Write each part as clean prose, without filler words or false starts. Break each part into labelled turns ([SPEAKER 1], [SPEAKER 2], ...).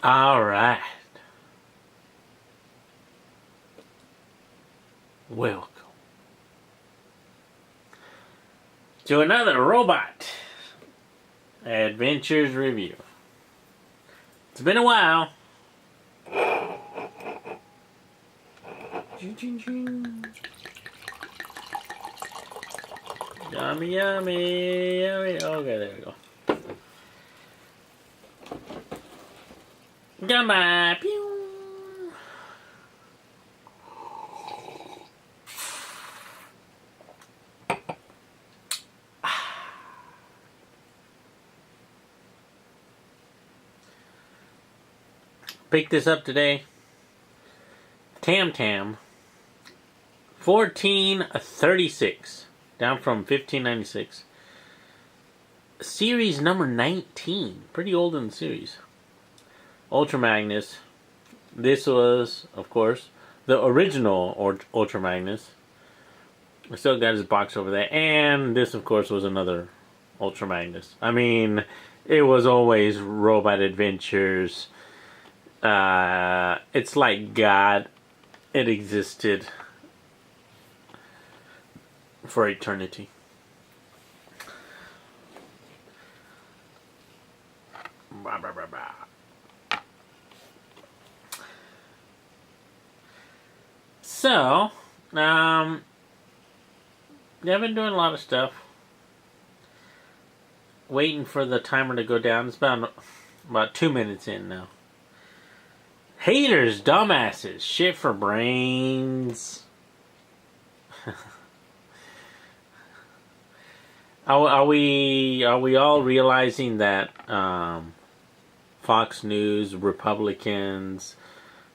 [SPEAKER 1] All right. Welcome to another Robot Adventures review. It's been a while. Yummy, yummy, yummy. Okay, there we go. Goodbye. Pew. Picked this up today. Tam Tam. 1436. Down from 1596. Series number 19. Pretty old in the series. Ultra Magnus. This was, of course, the original Ultra Magnus. I still got his box over there. And this, of course, was another Ultra Magnus. I mean, it was always Robot Adventures. It's like God. It existed for eternity. Bah, bah, bah, bah. So, yeah, I've been doing a lot of stuff. Waiting for the timer to go down. It's about 2 minutes in now. Haters, dumbasses, shit for brains. Are we all realizing that Fox News, Republicans,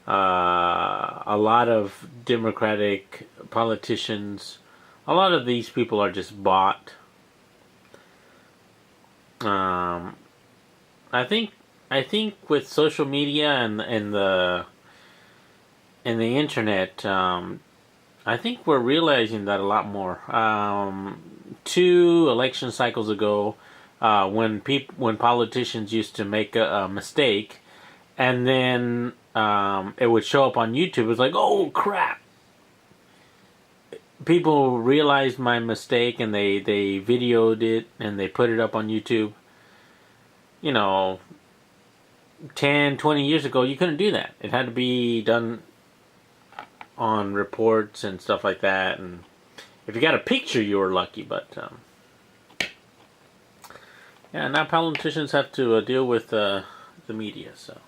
[SPEAKER 1] a lot of Democratic politicians, a lot of these people are just bought? I think with social media and the internet, I think we're realizing that a lot more. 2 election cycles ago, when politicians used to make a mistake, and then it would show up on YouTube, it was like, oh crap! People realized my mistake and they videoed it and they put it up on YouTube. You know, 10, 20 years ago, you couldn't do that. It had to be done on reports and stuff like that. And if you got a picture, you were lucky. But, yeah, now politicians have to deal with the media, so.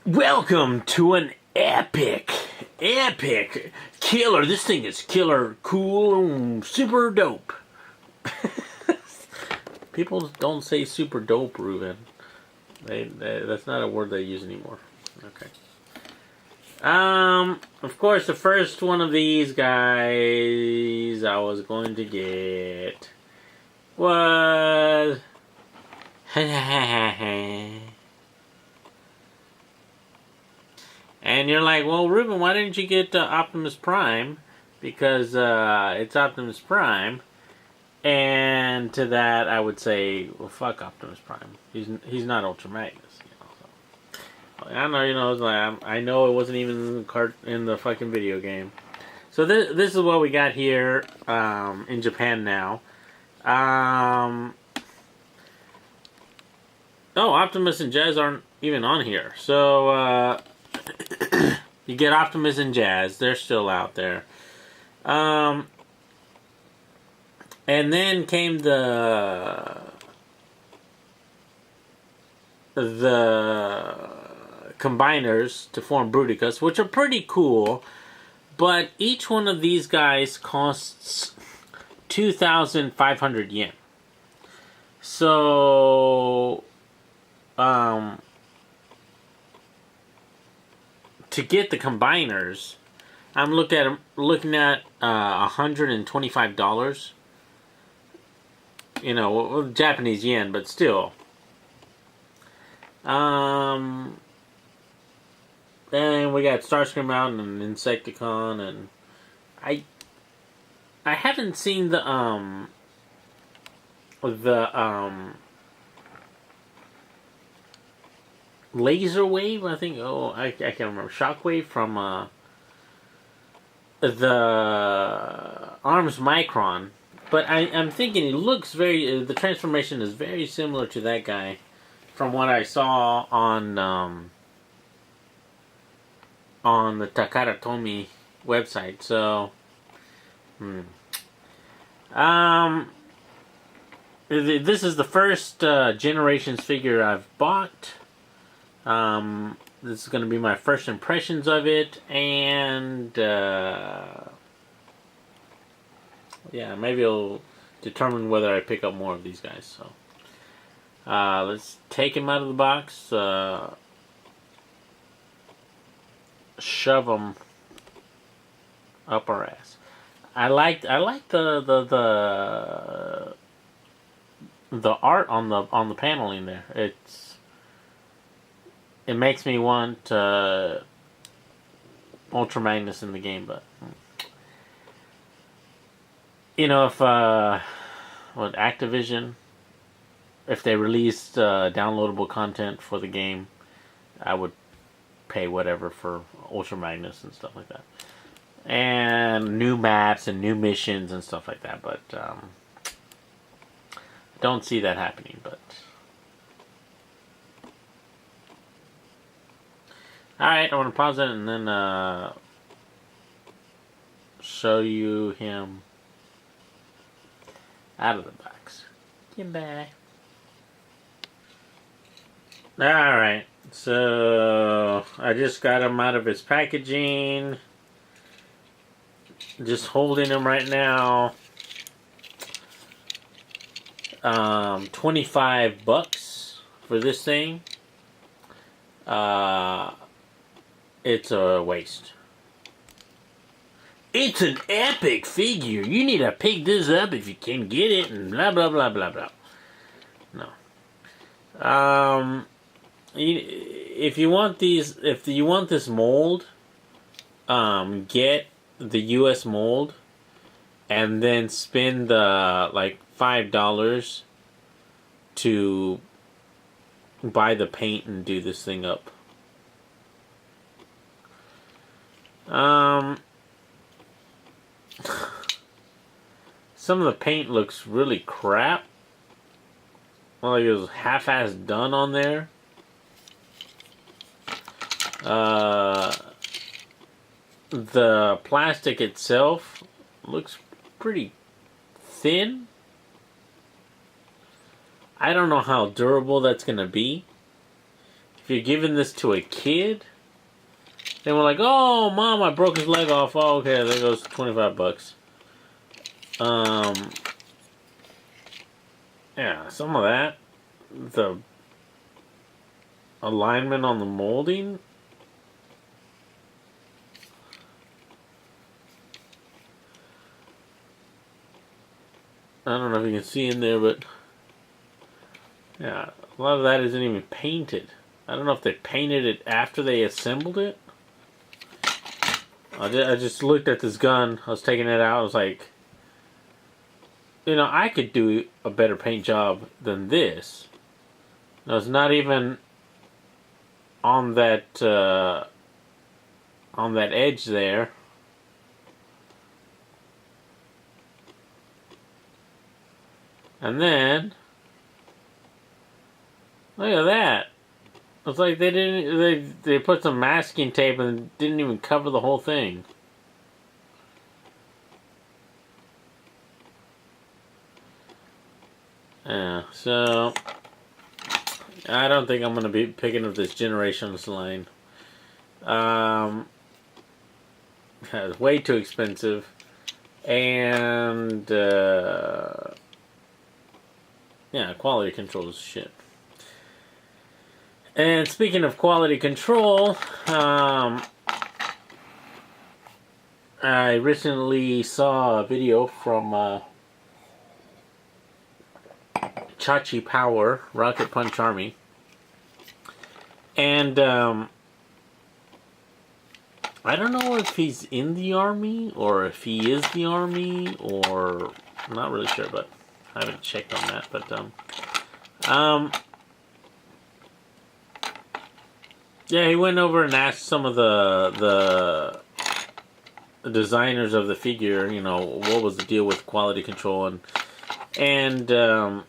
[SPEAKER 1] Welcome to an epic killer. This thing is killer, cool, super dope. People don't say super dope, Ruben. That's not a word they use anymore. Okay. Of course, the first one of these guys I was going to get was and you're like, well, Ruben, why didn't you get Optimus Prime? Because it's Optimus Prime. And to that, I would say, well, fuck Optimus Prime. He's not Ultra Magnus. You know, so. I know, you know, like, I know it wasn't even in the fucking video game. So this is what we got here in Japan now. Oh, Optimus and Jazz aren't even on here. So you get Optimus and Jazz. They're still out there. And then came the combiners to form Bruticus, which are pretty cool, but each one of these guys costs 2,500 yen. So, to get the combiners, I'm looking at $125. You know, Japanese yen, but still. And we got Starscream Mountain and Insecticon, and I haven't seen the the laser wave. I think. Oh, I can't remember. Shockwave from the Arms Micron. But I'm thinking it looks very. The transformation is very similar to that guy, from what I saw on the Takara Tomy website. So, this is the first Generations figure I've bought. This is going to be my first impressions of it, and yeah, maybe I'll determine whether I pick up more of these guys. So, let's take him out of the box. Shove them up our ass. I like the art on the paneling there. It makes me want Ultra Magnus in the game, but you know, if Activision, if they released downloadable content for the game, I would pay whatever for Ultra Magnus and stuff like that, and new maps and new missions and stuff like that. But don't see that happening. But all right, I want to pause it and then show you him out of the box. Goodbye. All right. So, I just got him out of his packaging. Just holding him right now. $25 for this thing. It's a waste. It's an epic figure. You need to pick this up if you can get it, and blah blah blah blah blah. No. If you want this mold, get the US mold, and then spend like $5 to buy the paint and do this thing up. Some of the paint looks really crap. Like it was half-assed done on there. The plastic itself looks pretty thin. I don't know how durable that's going to be. If you're giving this to a kid, they were like, "Oh, Mom, I broke his leg off." Oh, okay, there goes $25. Yeah, some of that. The alignment on the molding. I don't know if you can see in there, but yeah, a lot of that isn't even painted. I don't know if they painted it after they assembled it. I just looked at this gun. I was taking it out. I was like, you know, I could do a better paint job than this. No, it's not even on that edge there. And then, look at that. It's like they put some masking tape and didn't even cover the whole thing. Yeah, so I don't think I'm gonna be picking up this Generations line. It's way too expensive, and yeah, quality control is shit. And speaking of quality control, I recently saw a video from Chachi Power, Rocket Punch Army. And I don't know if he's in the army or if he is the army, or I'm not really sure, but I haven't checked on that, but um, yeah, he went over and asked some of the designers of the figure, you know, what was the deal with quality control and you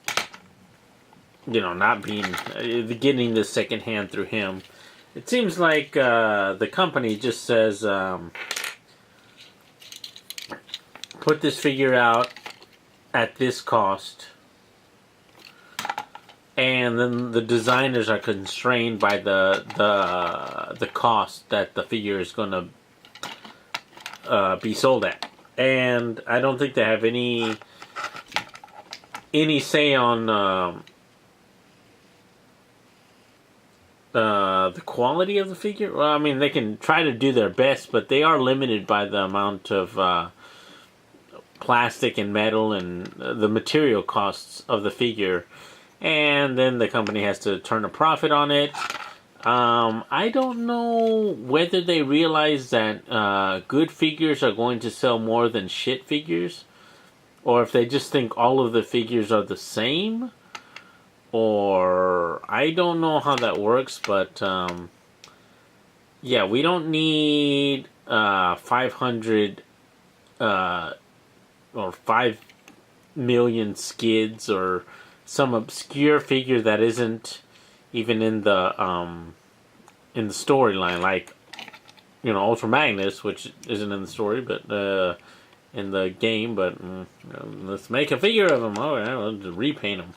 [SPEAKER 1] know, not being getting this secondhand through him. It seems like the company just says, put this figure out at this cost, and then the designers are constrained by the cost that the figure is going to be sold at. And I don't think they have any say on the quality of the figure. Well, I mean, they can try to do their best, but they are limited by the amount of plastic and metal and the material costs of the figure. And then the company has to turn a profit on it. I don't know whether they realize that good figures are going to sell more than shit figures, or if they just think all of the figures are the same, or I don't know how that works. But yeah, we don't need 500 or 5 million skids or some obscure figure that isn't even in the storyline, like, you know, Ultra Magnus, which isn't in the story, but in the game. But let's make a figure of him. Oh, yeah, let's repaint him.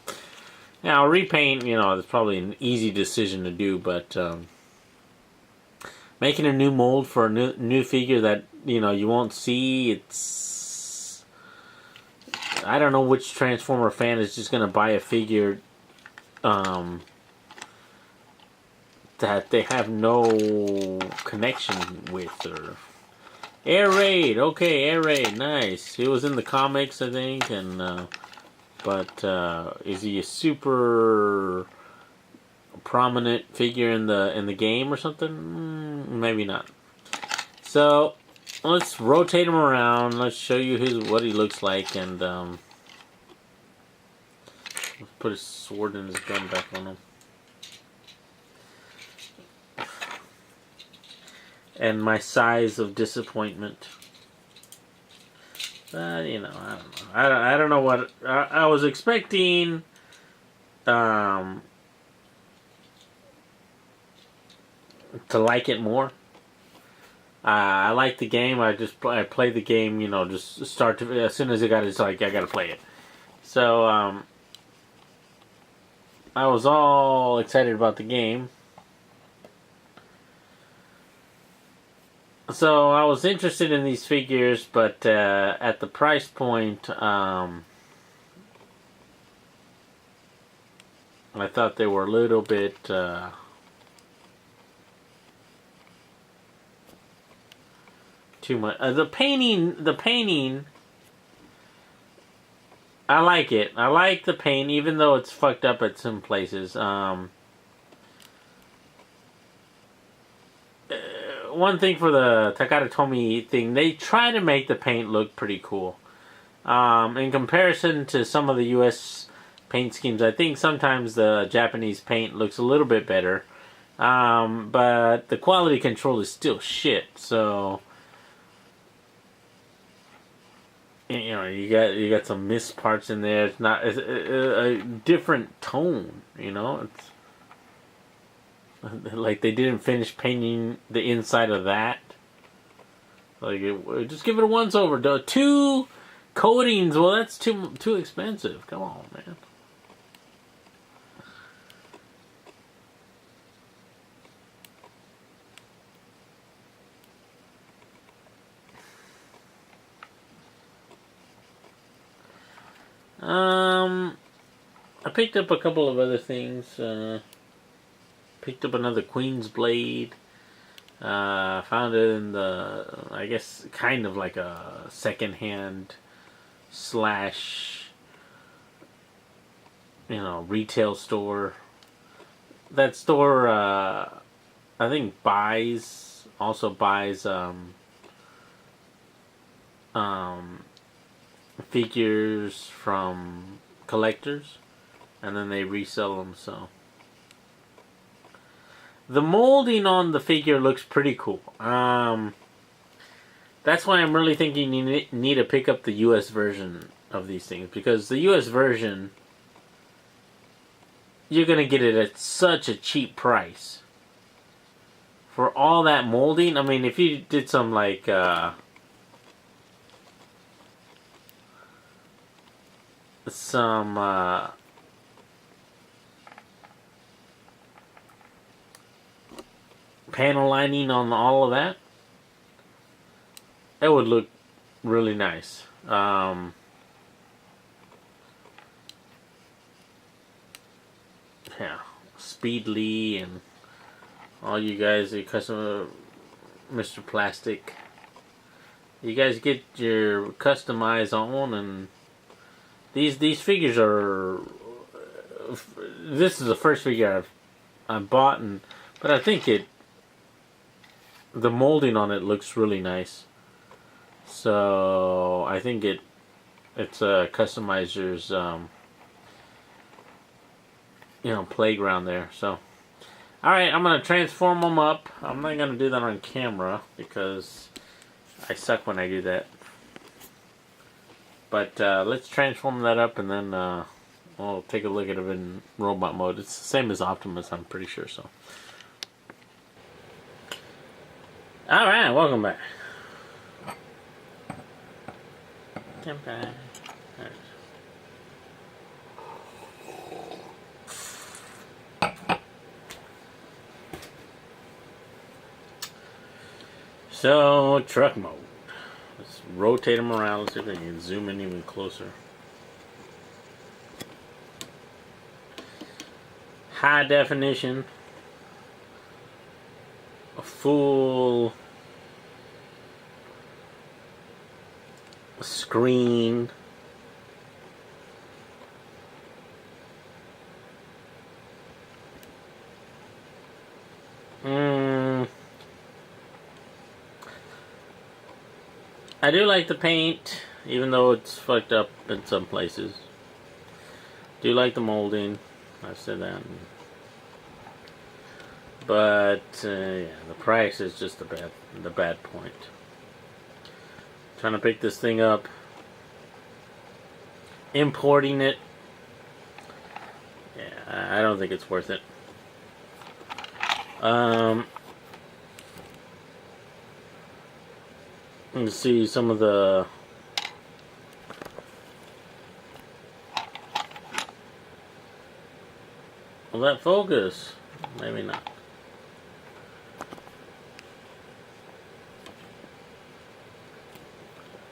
[SPEAKER 1] Now, repaint, you know, it's probably an easy decision to do, but making a new mold for a new figure that, you know, you won't see, it's... I don't know which Transformer fan is just going to buy a figure that they have no connection with. Or Air Raid, okay, Air Raid, nice. He was in the comics, I think, and but is he a super prominent figure in the game or something? Maybe not. So let's rotate him around. Let's show you what he looks like, and let's put his sword and his gun back on him. And my size of disappointment. You know, I don't know. I don't know what I was expecting. To like it more. I like the game. I play the game. You know, just start to as soon as it's like I gotta play it. So I was all excited about the game. So I was interested in these figures, but at the price point, I thought they were a little bit too much. The painting, I like it. I like the paint, even though it's fucked up at some places. One thing for the Takara Tomy thing, they try to make the paint look pretty cool. In comparison to some of the U.S. paint schemes, I think sometimes the Japanese paint looks a little bit better. But the quality control is still shit. So, you know, you got some missed parts in there. It's not a different tone. You know, it's like they didn't finish painting the inside of that. Like, just give it a once over. 2 coatings. Well, that's too expensive. Come on, man. I picked up a couple of other things. Picked up another Queen's Blade. Found it in I guess, kind of like a secondhand / retail store. That store, I think also buys figures from collectors, and then they resell them. So the molding on the figure looks pretty cool. That's why I'm really thinking you need to pick up the U.S. version of these things, because the U.S. version, you're gonna get it at such a cheap price for all that molding. I mean, if you did some like panel lining on all of that, that would look really nice. Yeah, Speedly and all you guys, your customer, Mr. Plastic, you guys get your customized on, and these figures are. This is the first figure I've bought, but I think the molding on it looks really nice. So I think it's a customizer's playground there. So alright, I'm gonna transform them up. I'm not gonna do that on camera because I suck when I do that. But let's transform that up, and then we'll take a look at it in robot mode. It's the same as Optimus, I'm pretty sure. So alright, welcome back. Okay. So, truck mode. Let's rotate them around. Let's see if we can zoom in even closer. High definition. A full screen. I do like the paint, even though it's fucked up in some places. Do like the molding. I've said that. But yeah, the price is just the bad point. Trying to pick this thing up, importing it. Yeah, I don't think it's worth it. Let's see some of the will that focus? Maybe not.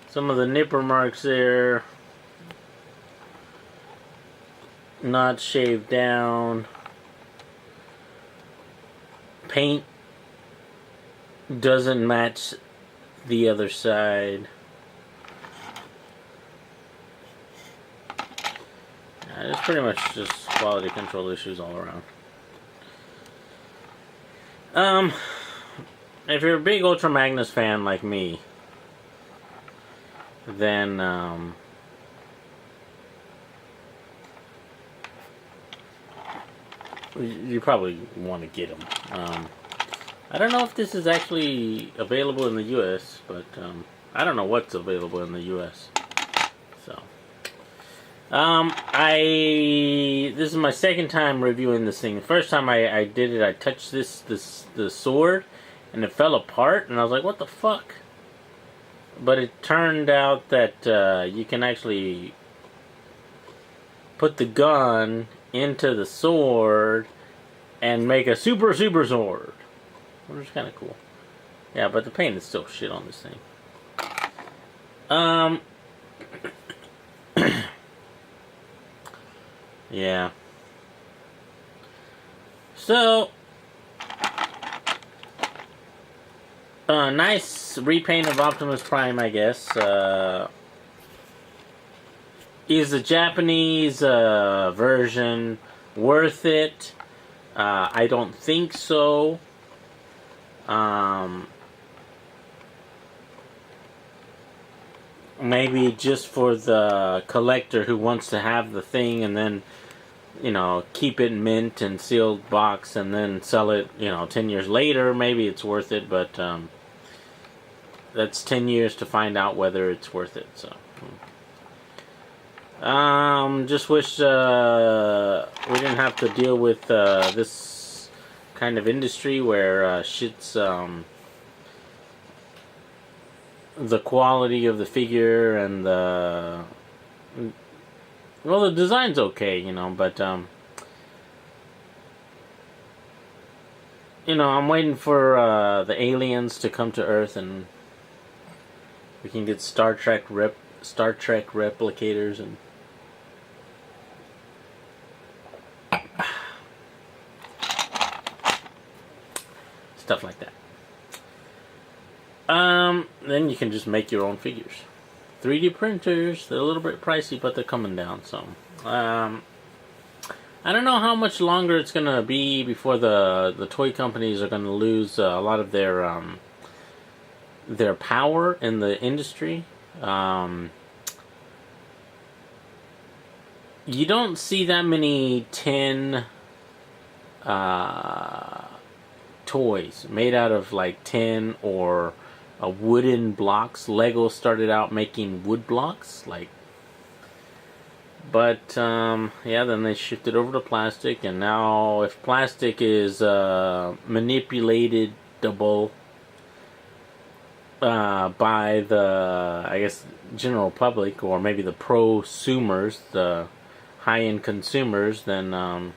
[SPEAKER 1] Some of the nipper marks there, not shaved down. Paint doesn't match the other side. It's pretty much just quality control issues all around. If you're a big Ultra Magnus fan like me, then you probably want to get them. I don't know if this is actually available in the U.S., but I don't know what's available in the U.S. So, this is my second time reviewing this thing. The first time I did it, I touched the sword, and it fell apart, and I was like, what the fuck? But it turned out that you can actually put the gun into the sword and make a super sword. Which is kind of cool. Yeah, but the paint is still shit on this thing. Yeah. So, nice repaint of Optimus Prime, I guess. Is the Japanese version worth it? I don't think so. maybe just for the collector who wants to have the thing and then, you know, keep it mint and sealed box and then sell it, you know, 10 years later, maybe it's worth it, but that's 10 years to find out whether it's worth it. So just wish we didn't have to deal with this kind of industry where shit's the quality of the figure and the, well, the design's okay, you know, but you know, I'm waiting for the aliens to come to Earth and we can get Star Trek replicators and stuff like that. Then you can just make your own figures. 3D printers, they're a little bit pricey, but they're coming down. So, I don't know how much longer it's gonna be before the toy companies are gonna lose a lot of their power in the industry. You don't see that many tin toys made out of like tin or wooden blocks. Lego started out making wood blocks, like, but yeah, then they shifted over to plastic, and now if plastic is manipulatable by the, I guess, general public, or maybe the prosumers, the high-end consumers, then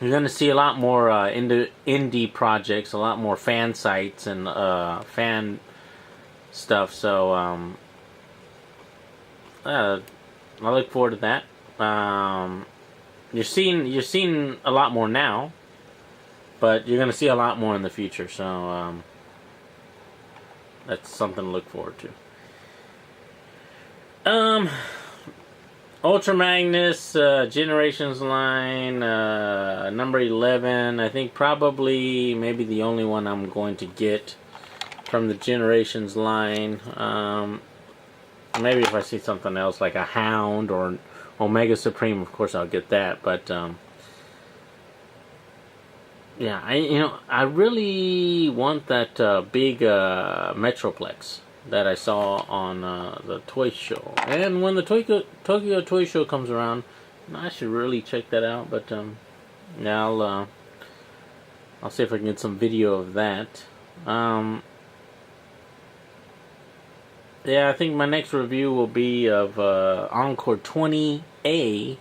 [SPEAKER 1] you're going to see a lot more indie projects, a lot more fan sites and fan stuff. So I look forward to that. You're seeing a lot more now, but you're going to see a lot more in the future. So that's something to look forward to. Ultra Magnus, Generations line, number 11. I think probably maybe the only one I'm going to get from the Generations line. Maybe if I see something else like a Hound or Omega Supreme, of course I'll get that. But yeah, I really want that big Metroplex that I saw on the toy show. And when the Tokyo Toy Show comes around, I should really check that out. But yeah, I'll see if I can get some video of that. Yeah, I think my next review will be of Encore 20A.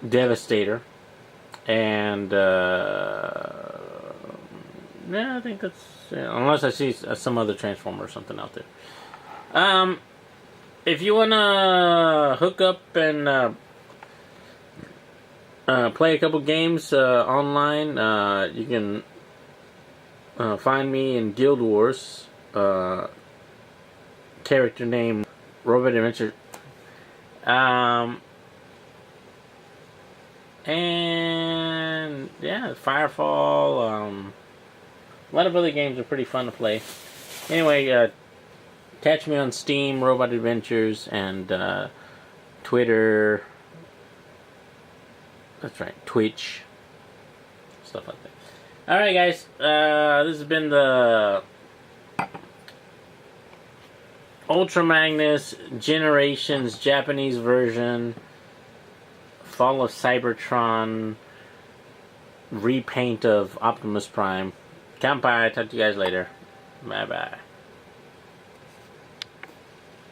[SPEAKER 1] Devastator. And yeah, I think that's, unless I see some other Transformer or something out there. If you wanna hook up and play a couple games online, you can find me in Guild Wars. Character name Robot Adventure. And yeah, Firefall. A lot of other games are pretty fun to play. Anyway, catch me on Steam, Robot Adventures, and Twitter. That's right, Twitch. Stuff like that. Alright, guys. This has been the Ultra Magnus Generations Japanese version. Fall of Cybertron repaint of Optimus Prime. Kanpai, talk to you guys later. Bye bye.